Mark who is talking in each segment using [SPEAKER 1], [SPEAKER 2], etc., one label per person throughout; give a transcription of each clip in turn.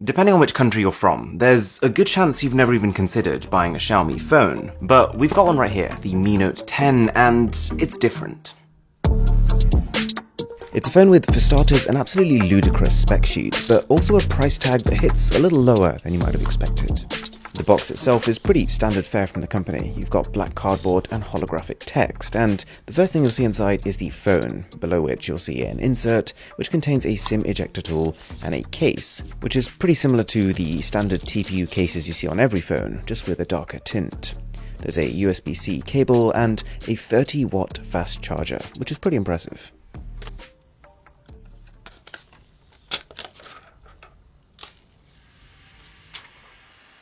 [SPEAKER 1] Depending on which country you're from, there's a good chance you've never even considered buying a Xiaomi phone, but we've got one right here, the Mi Note 10, and it's different. It's a phone with, for starters, an absolutely ludicrous spec sheet, but also a price tag that hits a little lower than you might have expected. The box itself is pretty standard fare from the company. You've got black cardboard and holographic text, and the first thing you'll see inside is the phone, below which you'll see an insert, which contains a SIM ejector tool and a case, which is pretty similar to the standard TPU cases you see on every phone, just with a darker tint. There's a USB-C cable and a 30-watt fast charger, which is pretty impressive.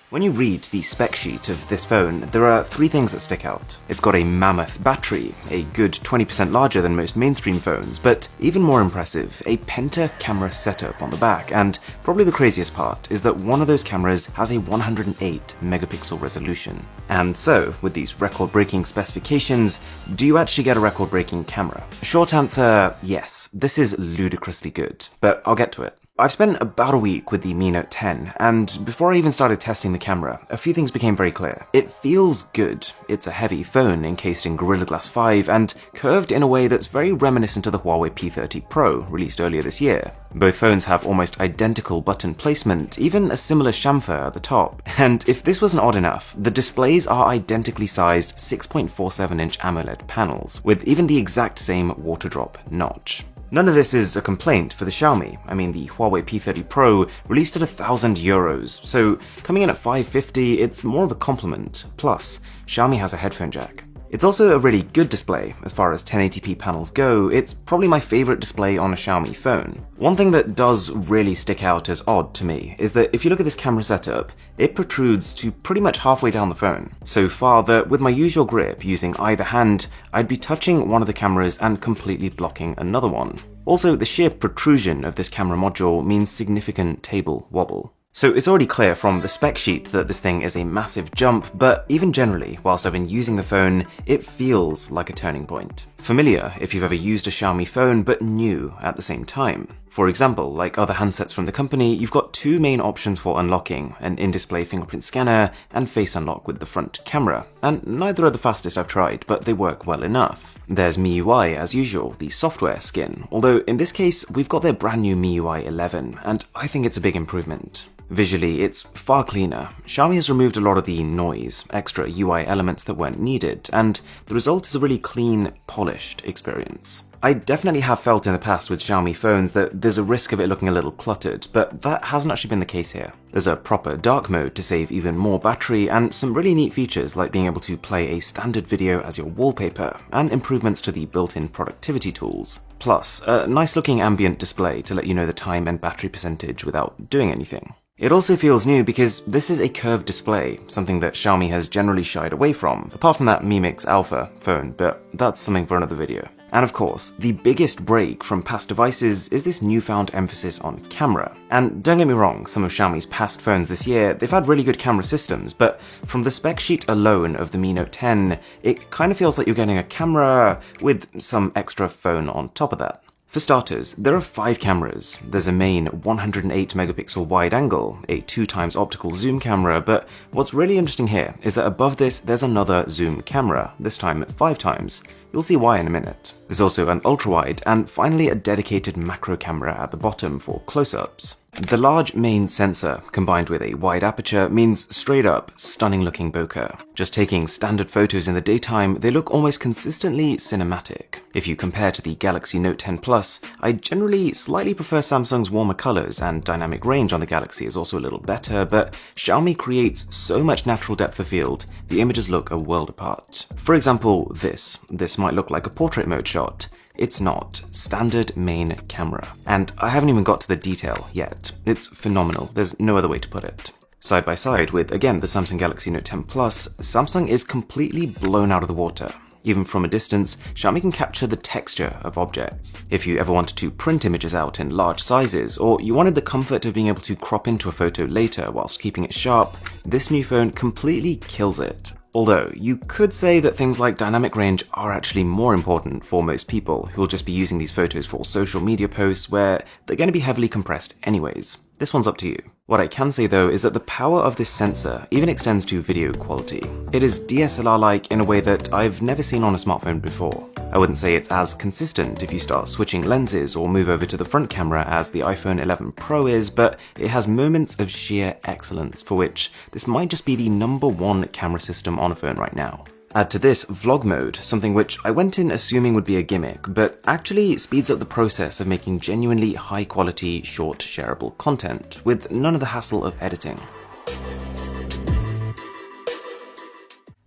[SPEAKER 1] When you read the spec sheet of this phone, there are three things that stick out. It's got a mammoth battery, a good 20% larger than most mainstream phones, but even more impressive, a penta camera setup on the back, and probably the craziest part is that one of those cameras has a 108 megapixel resolution. And so, with these record-breaking specifications, do you actually get a record-breaking camera? Short answer, yes, this is ludicrously good, but I'll get to it. I've spent about a week with the Mi Note 10, and before I even started testing the camera, a few things became very clear. It feels good. It's a heavy phone encased in Gorilla Glass 5 and curved in a way that's very reminiscent of the Huawei P30 Pro, released earlier this year. Both phones have almost identical button placement, even a similar chamfer at the top. And if this wasn't odd enough, the displays are identically sized 6.47-inch AMOLED panels, with even the exact same water drop notch. None of this is a complaint for the Xiaomi. I mean, the Huawei P30 Pro released at €1,000, so coming in at $550, it's more of a compliment. Plus, Xiaomi has a headphone jack. It's also a really good display. As far as 1080p panels go, it's probably my favorite display on a Xiaomi phone. One thing that does really stick out as odd to me is that if you look at this camera setup, it protrudes to pretty much halfway down the phone. So far that with my usual grip using either hand, I'd be touching one of the cameras and completely blocking another one. Also, the sheer protrusion of this camera module means significant table wobble. So it's already clear from the spec sheet that this thing is a massive jump, but even generally, whilst I've been using the phone, it feels like a turning point. Familiar if you've ever used a Xiaomi phone, but new at the same time. For example, like other handsets from the company, you've got two main options for unlocking, an in-display fingerprint scanner and face unlock with the front camera, and neither are the fastest I've tried, but they work well enough. There's MIUI as usual, the software skin, although in this case, we've got their brand new MIUI 11, and I think it's a big improvement. Visually, it's far cleaner. Xiaomi has removed a lot of the noise, extra UI elements that weren't needed, and the result is a really clean, polished experience. I definitely have felt in the past with Xiaomi phones that there's a risk of it looking a little cluttered, but that hasn't actually been the case here. There's a proper dark mode to save even more battery, and some really neat features like being able to play a standard video as your wallpaper, and improvements to the built-in productivity tools. Plus, a nice looking ambient display to let you know the time and battery percentage without doing anything. It also feels new because this is a curved display, something that Xiaomi has generally shied away from, apart from that Mi Mix Alpha phone, but that's something for another video. And of course, the biggest break from past devices is this newfound emphasis on camera. And don't get me wrong, some of Xiaomi's past phones this year, they've had really good camera systems, but from the spec sheet alone of the Mi Note 10, it kind of feels like you're getting a camera with some extra phone on top of that. For starters, there are 5 cameras. There's a main 108 megapixel wide angle, a 2x optical zoom camera, but what's really interesting here is that above this there's another zoom camera, this time 5x. You'll see why in a minute. There's also an ultra-wide, and finally a dedicated macro camera at the bottom for close-ups. The large main sensor, combined with a wide aperture, means straight-up, stunning-looking bokeh. Just taking standard photos in the daytime, they look almost consistently cinematic. If you compare to the Galaxy Note 10 Plus, I generally slightly prefer Samsung's warmer colors, and dynamic range on the Galaxy is also a little better, but Xiaomi creates so much natural depth of field, the images look a world apart. For example, this might look like a portrait mode shot. It's not. Standard main camera. And I haven't even got to the detail yet. It's phenomenal. There's no other way to put it. Side by side with, again, the Samsung Galaxy Note 10 Plus, Samsung is completely blown out of the water. Even from a distance, Xiaomi can capture the texture of objects. If you ever wanted to print images out in large sizes, or you wanted the comfort of being able to crop into a photo later whilst keeping it sharp, this new phone completely kills it. Although, you could say that things like dynamic range are actually more important for most people who will just be using these photos for social media posts where they're going to be heavily compressed anyways. This one's up to you. What I can say though is that the power of this sensor even extends to video quality. It is DSLR-like in a way that I've never seen on a smartphone before. I wouldn't say it's as consistent if you start switching lenses or move over to the front camera as the iPhone 11 Pro is, but it has moments of sheer excellence for which this might just be the #1 camera system on a phone right now. Add to this vlog mode, something which I went in assuming would be a gimmick, but actually speeds up the process of making genuinely high quality, short, shareable content, with none of the hassle of editing.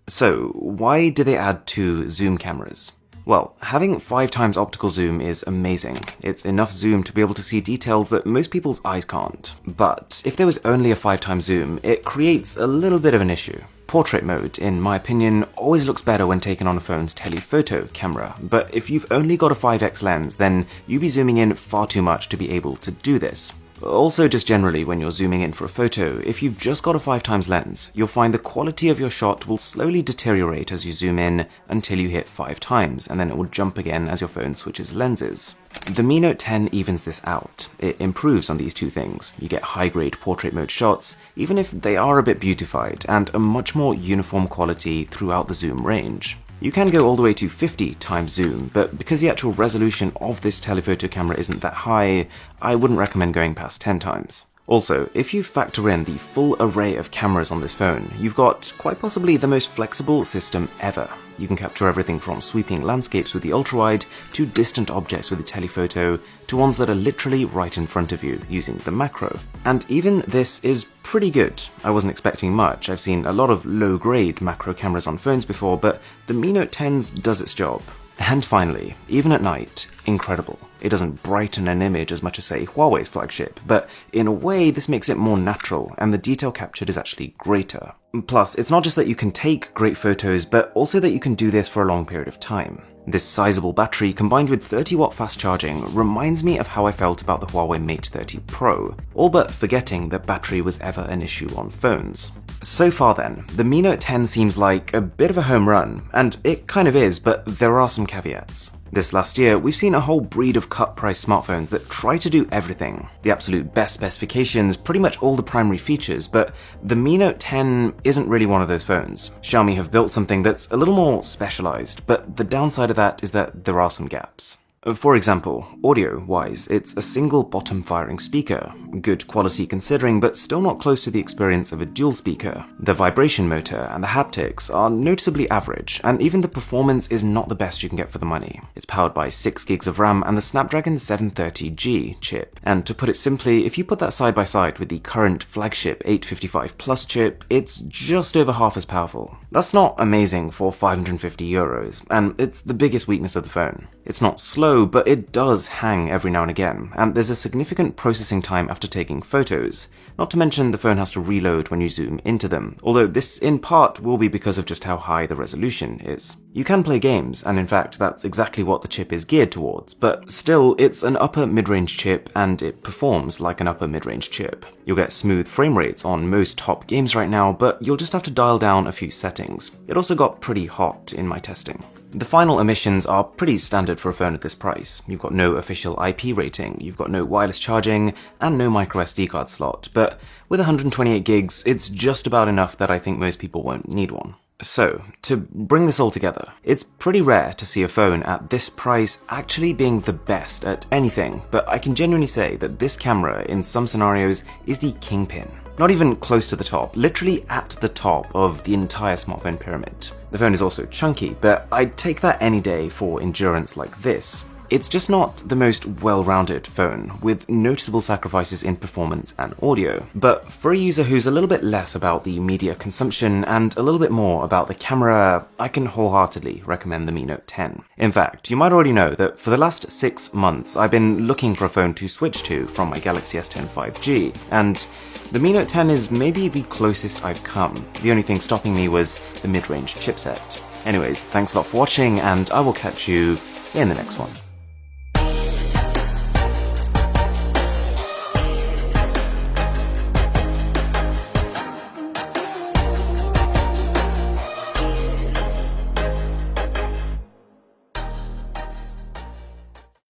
[SPEAKER 1] So, why did they add 2 zoom cameras? Well, having 5 times optical zoom is amazing. It's enough zoom to be able to see details that most people's eyes can't. But if there was only a 5 times zoom, it creates a little bit of an issue. Portrait mode, in my opinion, always looks better when taken on a phone's telephoto camera, but if you've only got a 5x lens, then you'd be zooming in far too much to be able to do this. Also, just generally, when you're zooming in for a photo, if you've just got a 5 times lens, you'll find the quality of your shot will slowly deteriorate as you zoom in until you hit 5 times, and then it will jump again as your phone switches lenses. The Mi Note 10 evens this out. It improves on these 2 things. You get high-grade portrait mode shots, even if they are a bit beautified, and a much more uniform quality throughout the zoom range. You can go all the way to 50 times zoom, but because the actual resolution of this telephoto camera isn't that high, I wouldn't recommend going past 10 times. Also, if you factor in the full array of cameras on this phone, you've got quite possibly the most flexible system ever. You can capture everything from sweeping landscapes with the ultrawide, to distant objects with the telephoto, to ones that are literally right in front of you using the macro. And even this is pretty good. I wasn't expecting much. I've seen a lot of low-grade macro cameras on phones before, but the Mi Note 10's does its job. And finally, even at night, incredible. It doesn't brighten an image as much as, say, Huawei's flagship, but in a way this makes it more natural, and the detail captured is actually greater. Plus, it's not just that you can take great photos, but also that you can do this for a long period of time. This sizable battery combined with 30-watt fast charging reminds me of how I felt about the Huawei Mate 30 Pro, all but forgetting that battery was ever an issue on phones. So far then, the Mi Note 10 seems like a bit of a home run, and it kind of is, but there are some caveats. This last year, we've seen a whole breed of cut-price smartphones that try to do everything. The absolute best specifications, pretty much all the primary features, but the Mi Note 10 isn't really one of those phones. Xiaomi have built something that's a little more specialized, but the downside of that is that there are some gaps. For example, audio-wise, it's a single bottom-firing speaker, good quality considering, but still not close to the experience of a dual speaker. The vibration motor and the haptics are noticeably average, and even the performance is not the best you can get for the money. It's powered by 6 gigs of RAM and the Snapdragon 730G chip, and to put it simply, if you put that side by side with the current flagship 855 Plus chip, it's just over half as powerful. That's not amazing for €550, and it's the biggest weakness of the phone. It's not slow, but it does hang every now and again, and there's a significant processing time after taking photos, not to mention the phone has to reload when you zoom into them, although this in part will be because of just how high the resolution is. You can play games, and in fact that's exactly what the chip is geared towards, but still it's an upper mid-range chip and it performs like an upper mid-range chip. You'll get smooth frame rates on most top games right now, but you'll just have to dial down a few settings. It also got pretty hot in my testing. The final emissions are pretty standard for a phone at this price. You've got no official IP rating, you've got no wireless charging, and no microSD card slot, but with 128 gigs, it's just about enough that I think most people won't need one. So, to bring this all together, it's pretty rare to see a phone at this price actually being the best at anything, but I can genuinely say that this camera, in some scenarios, is the kingpin. Not even close to the top, literally at the top of the entire smartphone pyramid. The phone is also chunky, but I'd take that any day for endurance like this. It's just not the most well-rounded phone, with noticeable sacrifices in performance and audio. But for a user who's a little bit less about the media consumption and a little bit more about the camera, I can wholeheartedly recommend the Mi Note 10. In fact, you might already know that for the last 6 months, I've been looking for a phone to switch to from my Galaxy S10 5G, and the Mi Note 10 is maybe the closest I've come. The only thing stopping me was the mid-range chipset. Anyways, thanks a lot for watching, and I will catch you in the next one.